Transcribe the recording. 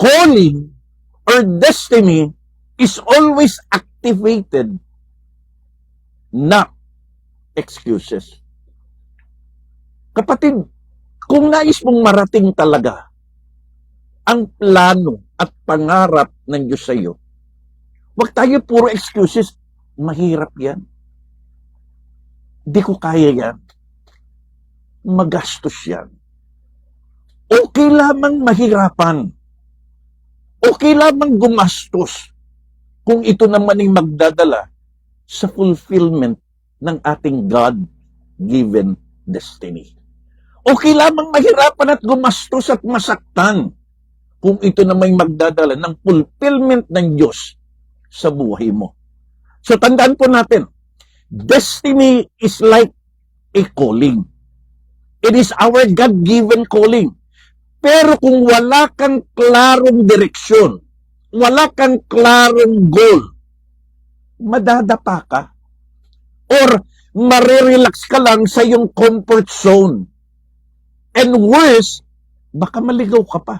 calling or destiny is always activated, not excuses. Kapatid, kung nais mong marating talaga ang plano at pangarap ng Diyos sa iyo, huwag tayo puro excuses. Mahirap yan. Di ko kaya yan. Magastos yan. Okay lamang mahirapan. Okay lamang gumastos kung ito naman ay magdadala sa fulfillment ng ating God-given destiny. Okay lamang mahirapan at gumastos at masaktan kung ito naman ay magdadala ng fulfillment ng Diyos sa buhay mo. So tandaan po natin, destiny is like a calling. It is our God-given calling. Pero kung wala kang klarong direksyon, wala kang klarong goal, madadapa ka. Or marirelax ka lang sa iyong comfort zone. And worse, baka maligaw ka pa.